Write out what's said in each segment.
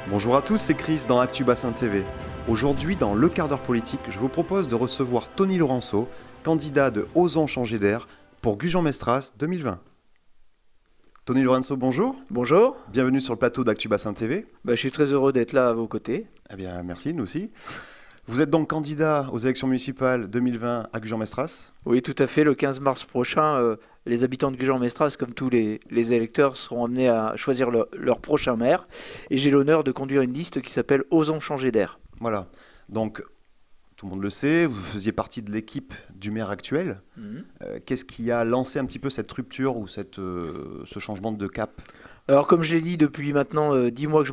Bonjour à tous, c'est Chris dans Actu Bassin TV. Aujourd'hui, dans Le Quart d'heure politique, je vous propose de recevoir Tony Laurenceau, candidat de Osons changer d'air pour Gujan-Mestras 2020. Tony Laurenceau, bonjour. Bonjour. Bienvenue sur le plateau d'Actu Bassin TV. Je suis très heureux d'être là à vos côtés. Eh bien, merci, nous aussi. Vous êtes donc candidat aux élections municipales 2020 à Gujan-Mestras. Oui, tout à fait. Le 15 mars prochain, les habitants de Gujan-Mestras, comme tous les électeurs, seront amenés à choisir leur prochain maire. Et j'ai l'honneur de conduire une liste qui s'appelle Osons changer d'air. Voilà. Donc, tout le monde le sait, vous faisiez partie de l'équipe du maire actuel. Qu'est-ce qui a lancé un petit peu cette rupture ou ce changement de cap ? Alors, comme je l'ai dit, depuis maintenant 10 mois que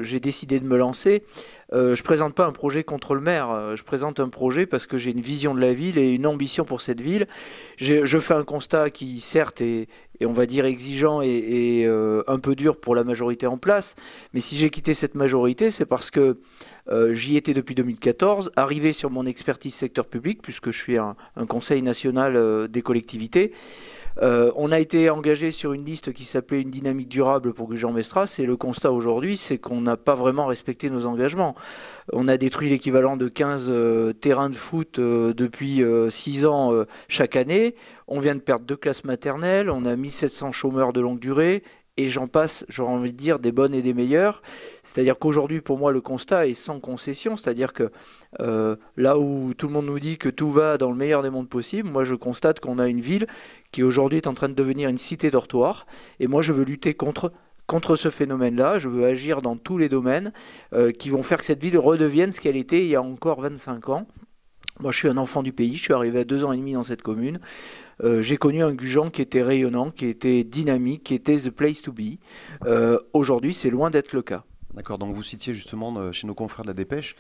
j'ai décidé de me lancer, je ne présente pas un projet contre le maire, je présente un projet parce que j'ai une vision de la ville et une ambition pour cette ville. Je fais un constat qui, certes, est on va dire exigeant et un peu dur pour la majorité en place, mais si j'ai quitté cette majorité, c'est parce que j'y étais depuis 2014, arrivé sur mon expertise secteur public, puisque je suis un conseil national des collectivités. On a été engagé sur une liste qui s'appelait une dynamique durable pour Gujan-Mestras et le constat aujourd'hui c'est qu'on n'a pas vraiment respecté nos engagements. On a détruit l'équivalent de 15 terrains de foot depuis 6 ans chaque année. On vient de perdre 2 classes maternelles, on a 1700 chômeurs de longue durée. Et j'en passe, j'aurais envie de dire, des bonnes et des meilleures. C'est-à-dire qu'aujourd'hui, pour moi, le constat est sans concession. C'est-à-dire que là où tout le monde nous dit que tout va dans le meilleur des mondes possibles, moi, je constate qu'on a une ville qui aujourd'hui est en train de devenir une cité dortoir. Et moi, je veux lutter contre ce phénomène-là. Je veux agir dans tous les domaines qui vont faire que cette ville redevienne ce qu'elle était il y a encore 25 ans. Moi, je suis un enfant du pays, je suis arrivé à 2 ans et demi dans cette commune. J'ai connu un Gujan qui était rayonnant, qui était dynamique, qui était the place to be. Aujourd'hui, c'est loin d'être le cas. D'accord, donc vous citiez justement chez nos confrères de la Dépêche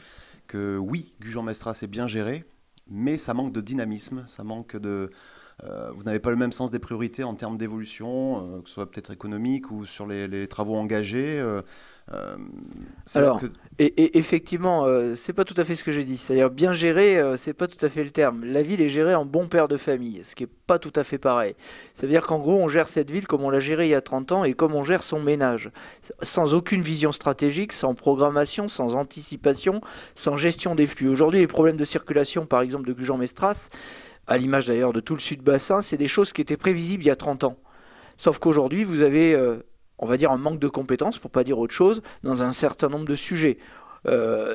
que oui, Gujan-Mestras est bien géré, mais ça manque de dynamisme, ça manque de... vous n'avez pas le même sens des priorités en termes d'évolution, que ce soit peut-être économique ou sur les travaux engagés. Alors, et effectivement, c'est pas tout à fait ce que j'ai dit. C'est-à-dire bien géré, c'est pas tout à fait le terme. La ville est gérée en bon père de famille, ce qui est pas tout à fait pareil. Ça veut dire qu'en gros, on gère cette ville comme on l'a gérée il y a 30 ans et comme on gère son ménage, sans aucune vision stratégique, sans programmation, sans anticipation, sans gestion des flux. Aujourd'hui, les problèmes de circulation, par exemple, de Gujan-Mestras, à l'image d'ailleurs de tout le sud-bassin, c'est des choses qui étaient prévisibles il y a 30 ans. Sauf qu'aujourd'hui, vous avez, on va dire, un manque de compétences, pour pas dire autre chose, dans un certain nombre de sujets.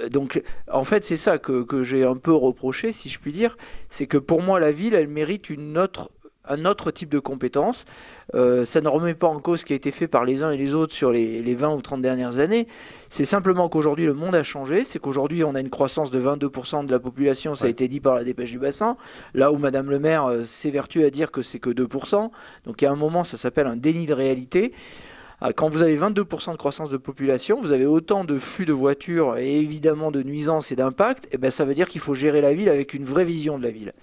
Donc, en fait, c'est ça que j'ai un peu reproché, si je puis dire, c'est que pour moi, la ville, elle mérite un autre type de compétences. Ça ne remet pas en cause ce qui a été fait par les uns et les autres sur les 20 ou 30 dernières années. C'est simplement qu'aujourd'hui, le monde a changé. C'est qu'aujourd'hui, on a une croissance de 22% de la population, ça a été dit par la Dépêche du Bassin, là où Madame le maire s'évertue à dire que c'est que 2%. Donc, il y a un moment, ça s'appelle un déni de réalité. Quand vous avez 22% de croissance de population, vous avez autant de flux de voitures et évidemment de nuisances et d'impacts, et ben ça veut dire qu'il faut gérer la ville avec une vraie vision de la ville.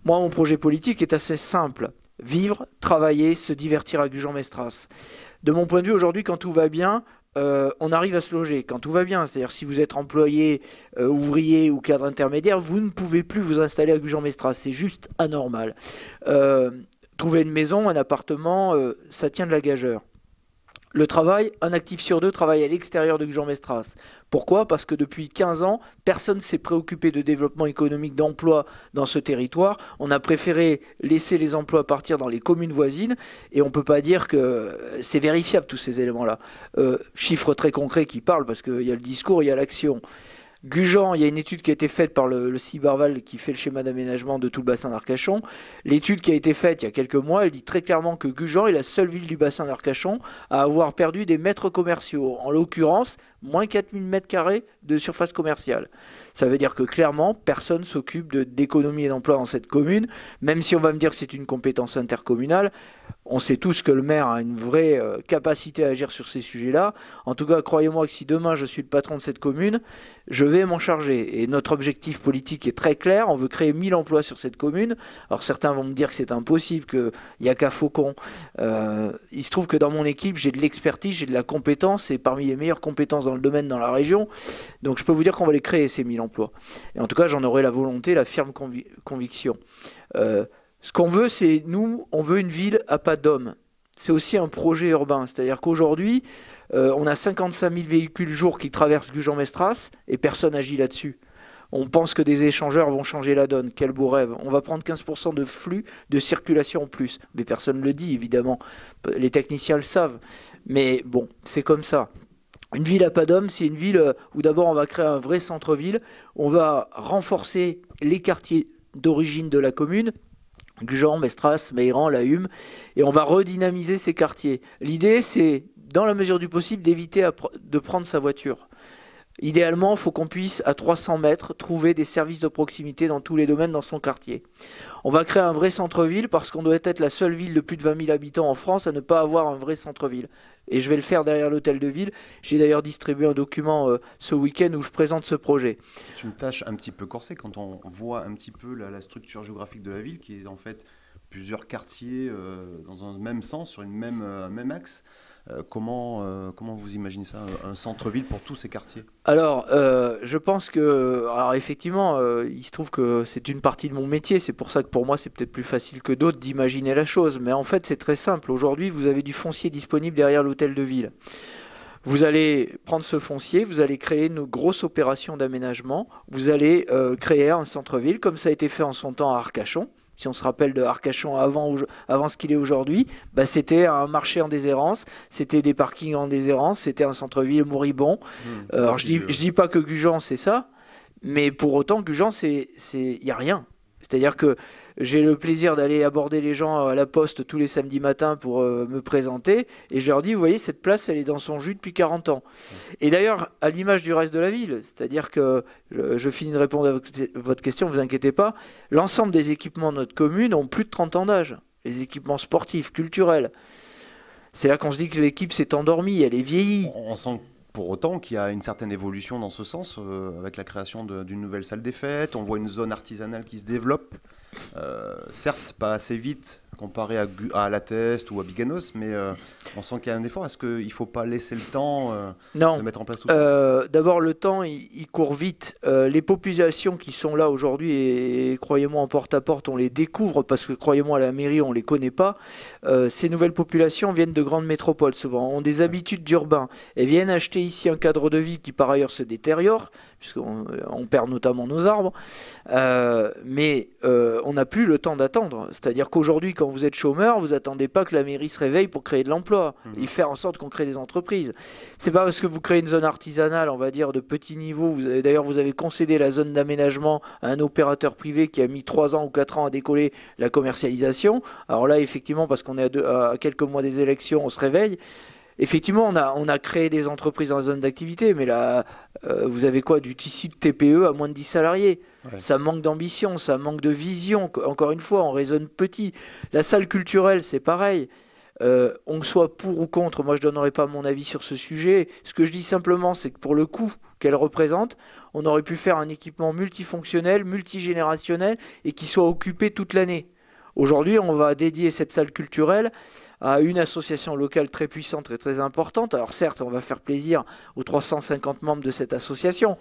Moi, mon projet politique est assez simple. Vivre, travailler, se divertir à Gujan-Mestras. De mon point de vue, aujourd'hui, quand tout va bien, on arrive à se loger. Quand tout va bien, c'est-à-dire si vous êtes employé, ouvrier ou cadre intermédiaire, vous ne pouvez plus vous installer à Gujan-Mestras. C'est juste anormal. Trouver une maison, un appartement, ça tient de la gageure. Le travail, un actif sur 2 travaille à l'extérieur de Gujan-Mestras. Pourquoi ? Parce que depuis 15 ans, personne ne s'est préoccupé de développement économique, d'emploi dans ce territoire. On a préféré laisser les emplois partir dans les communes voisines et on ne peut pas dire que c'est vérifiable tous ces éléments-là. Chiffres très concrets qui parlent parce qu'il y a le discours, il y a l'action. Gujan, il y a une étude qui a été faite par le CIBARVAL qui fait le schéma d'aménagement de tout le bassin d'Arcachon. L'étude qui a été faite il y a quelques mois, elle dit très clairement que Gujan est la seule ville du bassin d'Arcachon à avoir perdu des mètres commerciaux. En l'occurrence, moins 4000 mètres carrés de surface commerciale. Ça veut dire que clairement, personne ne s'occupe d'économie et d'emploi dans cette commune, même si on va me dire que c'est une compétence intercommunale. On sait tous que le maire a une vraie capacité à agir sur ces sujets-là. En tout cas, croyez-moi que si demain je suis le patron de cette commune, je vais m'en charger. Et notre objectif politique est très clair. On veut créer 1000 emplois sur cette commune. Alors certains vont me dire que c'est impossible, qu'il n'y a qu'à Faucon. Il se trouve que dans mon équipe, j'ai de l'expertise, j'ai de la compétence et parmi les meilleures compétences dans le domaine dans la région. Donc je peux vous dire qu'on va les créer, ces 1000 emplois. Et en tout cas, j'en aurai la volonté, la ferme conviction. Ce qu'on veut, c'est, nous, on veut une ville à pas d'homme. c'est aussi un projet urbain. C'est-à-dire qu'aujourd'hui, on a 55 000 véhicules jour qui traversent Gujan-Mestras et personne n'agit là-dessus. On pense que des échangeurs vont changer la donne. Quel beau rêve. On va prendre 15% de flux de circulation en plus. Mais personne ne le dit, évidemment. Les techniciens le savent. Mais bon, c'est comme ça. Une ville à pas d'homme, c'est une ville où d'abord on va créer un vrai centre-ville. On va renforcer les quartiers d'origine de la commune. Gujan, Mestras, Meyran, La Hume. Et on va redynamiser ces quartiers. L'idée, c'est, dans la mesure du possible, d'éviter de prendre sa voiture. Idéalement, il faut qu'on puisse, à 300 mètres, trouver des services de proximité dans tous les domaines dans son quartier. On va créer un vrai centre-ville parce qu'on doit être la seule ville de plus de 20 000 habitants en France à ne pas avoir un vrai centre-ville. Et je vais le faire derrière l'hôtel de ville. J'ai d'ailleurs distribué un document ce week-end où je présente ce projet. C'est une tâche un petit peu corsée quand on voit un petit peu la structure géographique de la ville qui est en fait plusieurs quartiers dans un même sens, sur un même axe. Comment vous imaginez ça, un centre-ville pour tous ces quartiers? Alors, je pense que, alors effectivement, il se trouve que c'est une partie de mon métier, c'est pour ça que pour moi c'est peut-être plus facile que d'autres d'imaginer la chose, mais en fait c'est très simple. Aujourd'hui, vous avez du foncier disponible derrière l'hôtel de ville. Vous allez prendre ce foncier, vous allez créer une grosse opération d'aménagement, vous allez créer un centre-ville comme ça a été fait en son temps à Arcachon. Si on se rappelle de Arcachon avant ce qu'il est aujourd'hui, bah c'était un marché en déshérence, c'était des parkings en déshérence, c'était un centre-ville moribond. Alors je dis pas que Gujan c'est ça, mais pour autant Gujan il y a rien. C'est-à-dire que j'ai le plaisir d'aller aborder les gens à la poste tous les samedis matins pour me présenter. Et je leur dis, vous voyez, cette place, elle est dans son jus depuis 40 ans. Et d'ailleurs, à l'image du reste de la ville, c'est-à-dire que je finis de répondre à votre question, ne vous inquiétez pas, l'ensemble des équipements de notre commune ont plus de 30 ans d'âge. Les équipements sportifs, culturels. C'est là qu'on se dit que l'équipe s'est endormie, elle est vieillie. On sent pour autant qu'il y a une certaine évolution dans ce sens, avec la création d'une nouvelle salle des fêtes. On voit une zone artisanale qui se développe. Certes, pas assez vite comparé à La Teste ou à Biganos, mais on sent qu'il y a un effort. Est-ce qu'il ne faut pas laisser le temps de mettre en place tout ça? D'abord, le temps, il court vite. Les populations qui sont là aujourd'hui, et croyez-moi, en porte-à-porte, on les découvre, parce que croyez-moi, à la mairie, on ne les connaît pas. Ces nouvelles populations viennent de grandes métropoles, souvent, ont des habitudes d'urbain. Elles viennent acheter ici un cadre de vie qui, par ailleurs, se détériore, puisqu'on perd notamment nos arbres. Mais on n'a plus le temps d'attendre. C'est-à-dire qu'aujourd'hui, quand vous êtes chômeur, vous attendez pas que la mairie se réveille pour créer de l'emploi et faire en sorte qu'on crée des entreprises. C'est pas parce que vous créez une zone artisanale, on va dire, de petit niveau. D'ailleurs, vous avez concédé la zone d'aménagement à un opérateur privé qui a mis 3 ans ou 4 ans à décoller la commercialisation. Alors là, effectivement, parce qu'on est à quelques mois des élections, on se réveille. Effectivement, on a créé des entreprises dans la zone d'activité, mais là, vous avez quoi? Du tissu de TPE à moins de 10 salariés. Ouais. Ça manque d'ambition, ça manque de vision. Encore une fois, on raisonne petit. La salle culturelle, c'est pareil. On soit pour ou contre, moi je ne donnerai pas mon avis sur ce sujet. Ce que je dis simplement, c'est que pour le coût qu'elle représente, on aurait pu faire un équipement multifonctionnel, multigénérationnel et qui soit occupé toute l'année. Aujourd'hui, on va dédier cette salle culturelle à une association locale très puissante et très importante. Alors certes, on va faire plaisir aux 350 membres de cette association,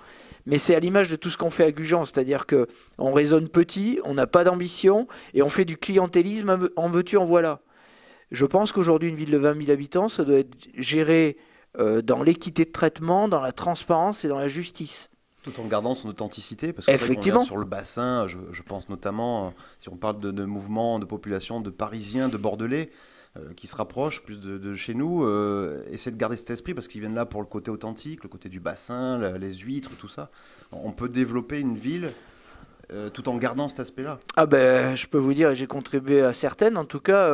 mais c'est à l'image de tout ce qu'on fait à Gujan, c'est-à-dire qu'on raisonne petit, on n'a pas d'ambition, et on fait du clientélisme, en veux-tu, en voilà. Je pense qu'aujourd'hui, une ville de 20 000 habitants, ça doit être géré dans l'équité de traitement, dans la transparence et dans la justice. Tout en gardant son authenticité, parce que c'est vrai qu'on regarde sur le bassin, je pense notamment, si on parle de mouvements, de populations, de Parisiens, de Bordelais, qui se rapprochent plus de chez nous, essayer de garder cet esprit, parce qu'ils viennent là pour le côté authentique, le côté du bassin, les huîtres, tout ça. On peut développer une ville tout en gardant cet aspect-là. Ah ben, je peux vous dire, j'ai contribué à certaines, en tout cas.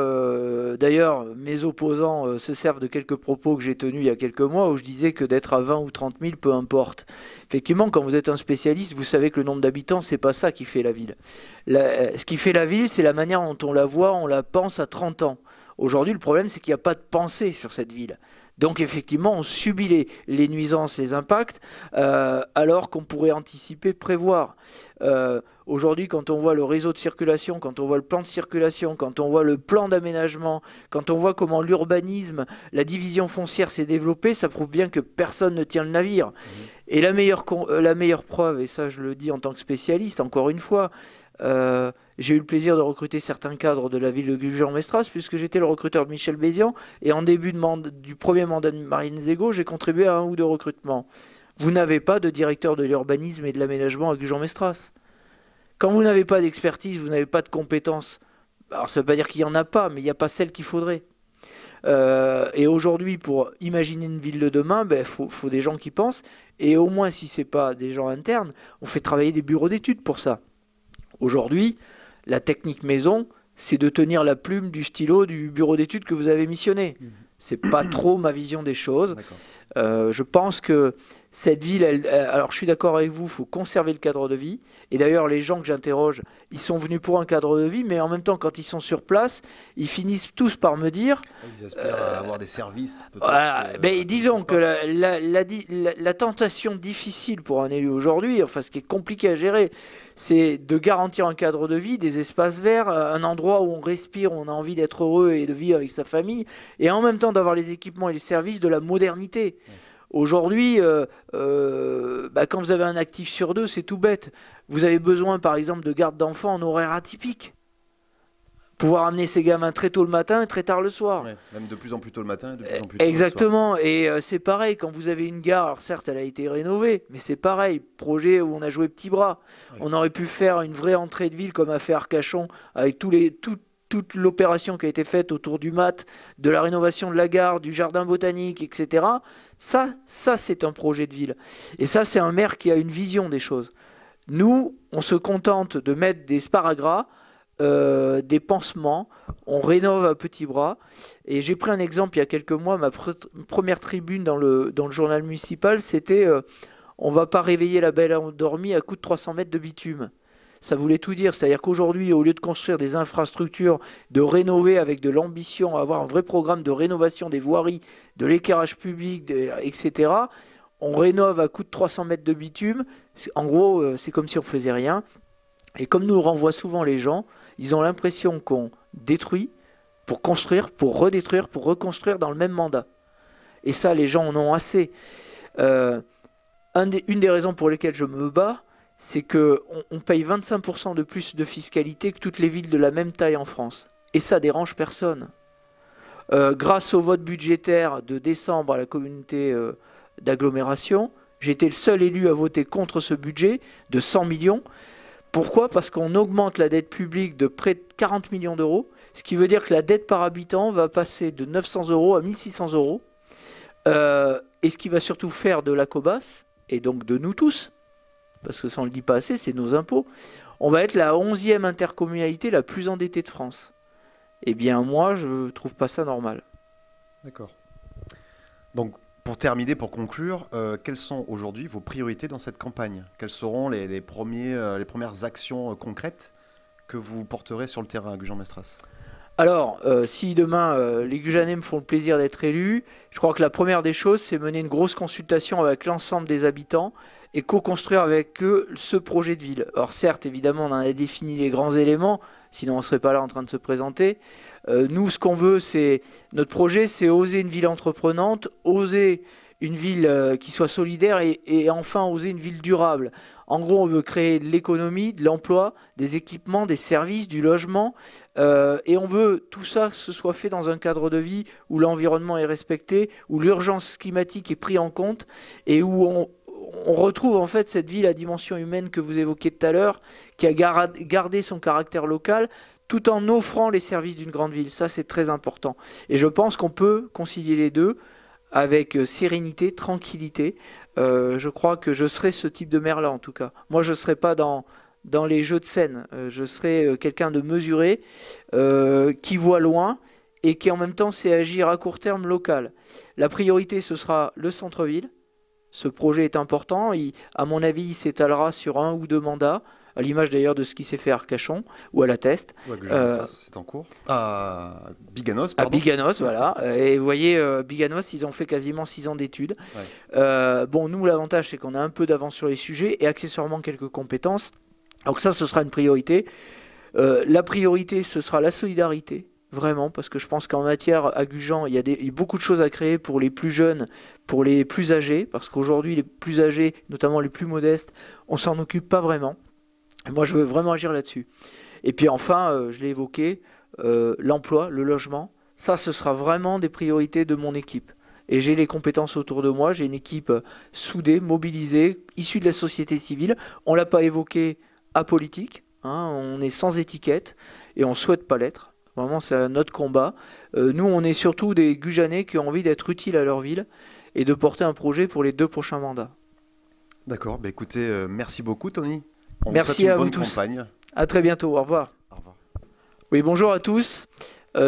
D'ailleurs, mes opposants se servent de quelques propos que j'ai tenus il y a quelques mois, où je disais que d'être à 20 ou 30 000, peu importe. Effectivement, quand vous êtes un spécialiste, vous savez que le nombre d'habitants, c'est pas ça qui fait la ville. Ce qui fait la ville, c'est la manière dont on la voit, on la pense à 30 ans. Aujourd'hui, le problème, c'est qu'il n'y a pas de pensée sur cette ville. Donc effectivement, on subit les nuisances, les impacts, alors qu'on pourrait anticiper, prévoir. Aujourd'hui, quand on voit le réseau de circulation, quand on voit le plan de circulation, quand on voit le plan d'aménagement, quand on voit comment l'urbanisme, la division foncière s'est développée, ça prouve bien que personne ne tient le navire. Et la meilleure preuve, et ça je le dis en tant que spécialiste, encore une fois, j'ai eu le plaisir de recruter certains cadres de la ville de Gujan-Mestras puisque j'étais le recruteur de Michel Bézian et en début du premier mandat de Marine Zego, j'ai contribué à un ou deux recrutements. Vous n'avez pas de directeur de l'urbanisme et de l'aménagement à Gujan-Mestras. Quand vous n'avez pas d'expertise, vous n'avez pas de compétences. Alors ça ne veut pas dire qu'il n'y en a pas, mais il n'y a pas celle qu'il faudrait. Et aujourd'hui, pour imaginer une ville de demain, faut des gens qui pensent. Et au moins, si ce n'est pas des gens internes, on fait travailler des bureaux d'études pour ça. Aujourd'hui, la technique maison, c'est de tenir la plume du stylo du bureau d'études que vous avez missionné. C'est pas trop ma vision des choses. Je pense que cette ville, alors je suis d'accord avec vous, il faut conserver le cadre de vie. Et d'ailleurs, les gens que j'interroge, ils sont venus pour un cadre de vie, mais en même temps, quand ils sont sur place, ils finissent tous par me dire... Ils espèrent avoir des services. Disons que la tentation difficile pour un élu aujourd'hui, enfin ce qui est compliqué à gérer, c'est de garantir un cadre de vie, des espaces verts, un endroit où on respire, où on a envie d'être heureux et de vivre avec sa famille, et en même temps d'avoir les équipements et les services de la modernité. Aujourd'hui, quand vous avez un actif sur deux, c'est tout bête. Vous avez besoin, par exemple, de garde d'enfants en horaire atypique. Pouvoir amener ses gamins très tôt le matin et très tard le soir. Ouais, même de plus en plus tôt le matin et de plus en plus tôt Exactement. le soir. Et c'est pareil, quand vous avez une gare, alors certes, elle a été rénovée, mais c'est pareil. Projet où on a joué petit bras. Oui. On aurait pu faire une vraie entrée de ville comme a fait Arcachon, avec toute l'opération qui a été faite autour du MAT, de la rénovation de la gare, du jardin botanique, etc. Ça c'est un projet de ville. Et ça, c'est un maire qui a une vision des choses. Nous, on se contente de mettre des sparadraps, des pansements, on rénove à petits bras. Et j'ai pris un exemple il y a quelques mois, ma première tribune dans le journal municipal, c'était on ne va pas réveiller la belle endormie à coup de 300 mètres de bitume. Ça voulait tout dire, c'est-à-dire qu'aujourd'hui, au lieu de construire des infrastructures, de rénover avec de l'ambition, avoir un vrai programme de rénovation des voiries, de l'éclairage public, etc., on rénove à coup de 300 mètres de bitume. En gros, c'est comme si on ne faisait rien. Et comme nous renvoient souvent les gens, ils ont l'impression qu'on détruit pour construire, pour redétruire, pour reconstruire dans le même mandat. Et ça, les gens en ont assez. Une des raisons pour lesquelles je me bats, c'est qu'on paye 25% de plus de fiscalité que toutes les villes de la même taille en France. Et ça dérange personne. Grâce au vote budgétaire de décembre à la communauté d'agglomération, j'ai été le seul élu à voter contre ce budget de 100 millions. Pourquoi ? Parce qu'on augmente la dette publique de près de 40 millions d'euros, ce qui veut dire que la dette par habitant va passer de 900 euros à 1600 euros. Et ce qui va surtout faire de la COBAS, et donc de nous tous, parce que ça on ne le dit pas assez, c'est nos impôts, on va être la 11e intercommunalité la plus endettée de France. Eh bien moi, je ne trouve pas ça normal. D'accord. Donc pour terminer, pour conclure, quelles sont aujourd'hui vos priorités dans cette campagne ? Quelles seront les premières actions concrètes que vous porterez sur le terrain à Gujan-Mestras ? Alors, si demain les Gujanais me font le plaisir d'être élus, je crois que la première des choses, c'est mener une grosse consultation avec l'ensemble des habitants et co-construire avec eux ce projet de ville. Alors certes, évidemment, on en a défini les grands éléments, sinon on ne serait pas là en train de se présenter. Nous, ce qu'on veut, notre projet, c'est oser une ville entreprenante, oser une ville qui soit solidaire et enfin oser une ville durable. En gros, on veut créer de l'économie, de l'emploi, des équipements, des services, du logement, et on veut tout ça que ce soit fait dans un cadre de vie où l'environnement est respecté, où l'urgence climatique est prise en compte et où on retrouve en fait cette ville à dimension humaine que vous évoquiez tout à l'heure, qui a gardé son caractère local, tout en offrant les services d'une grande ville. Ça, c'est très important. Et je pense qu'on peut concilier les deux avec sérénité, tranquillité. Je crois que je serai ce type de maire-là, en tout cas. Moi, je ne serai pas dans les jeux de scène. Je serai quelqu'un de mesuré, qui voit loin et qui, en même temps, sait agir à court terme local. La priorité, ce sera le centre-ville, Ce projet est important. À mon avis, il s'étalera sur 1 ou 2 mandats, à l'image d'ailleurs de ce qui s'est fait à Arcachon ou à La Teste. Ouais, c'est en cours. À Biganos, pardon. À Biganos, voilà. Et vous voyez, Biganos, ils ont fait quasiment 6 ans d'études. Ouais. Bon, nous, l'avantage, c'est qu'on a un peu d'avance sur les sujets et accessoirement quelques compétences. Donc ça, ce sera une priorité. La priorité, ce sera la solidarité. Vraiment, parce que je pense qu'en matière à Gujan, il y a beaucoup de choses à créer pour les plus jeunes, pour les plus âgés, parce qu'aujourd'hui, les plus âgés, notamment les plus modestes, on s'en occupe pas vraiment. Et moi, je veux vraiment agir là-dessus. Et puis enfin, je l'ai évoqué, l'emploi, le logement, ça, ce sera vraiment des priorités de mon équipe. Et j'ai les compétences autour de moi, j'ai une équipe soudée, mobilisée, issue de la société civile. On ne l'a pas évoqué apolitique, hein, on est sans étiquette, et on ne souhaite pas l'être. Vraiment, c'est notre combat. Nous, on est surtout des Gujanais qui ont envie d'être utiles à leur ville et de porter un projet pour les 2 prochains mandats. D'accord. Bah écoutez, merci beaucoup, Tony. Merci à vous tous. Campagne. À très bientôt. Au revoir. Au revoir. Oui, bonjour à tous.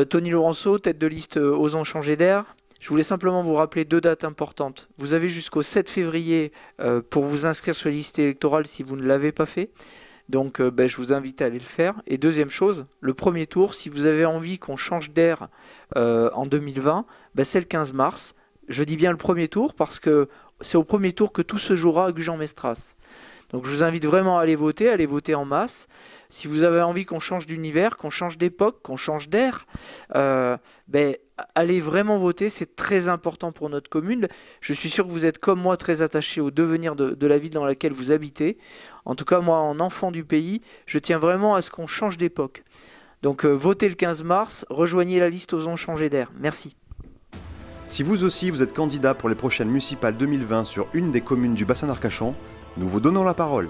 Tony Laurenceau, tête de liste Osons changer d'air. Je voulais simplement vous rappeler 2 dates importantes. Vous avez jusqu'au 7 février pour vous inscrire sur la liste électorale si vous ne l'avez pas fait. Donc je vous invite à aller le faire. Et deuxième chose, le premier tour, si vous avez envie qu'on change d'air en 2020, c'est le 15 mars. Je dis bien le premier tour parce que c'est au premier tour que tout se jouera à Gujan-Mestras. Donc je vous invite vraiment à aller voter en masse. Si vous avez envie qu'on change d'univers, qu'on change d'époque, qu'on change d'air, allez vraiment voter, c'est très important pour notre commune. Je suis sûr que vous êtes comme moi très attachés au devenir de la ville dans laquelle vous habitez. En tout cas, moi, en enfant du pays, je tiens vraiment à ce qu'on change d'époque. Donc votez le 15 mars, rejoignez la liste Osons changer d'air. Merci. Si vous aussi vous êtes candidat pour les prochaines municipales 2020 sur une des communes du bassin d'Arcachon, nous vous donnons la parole.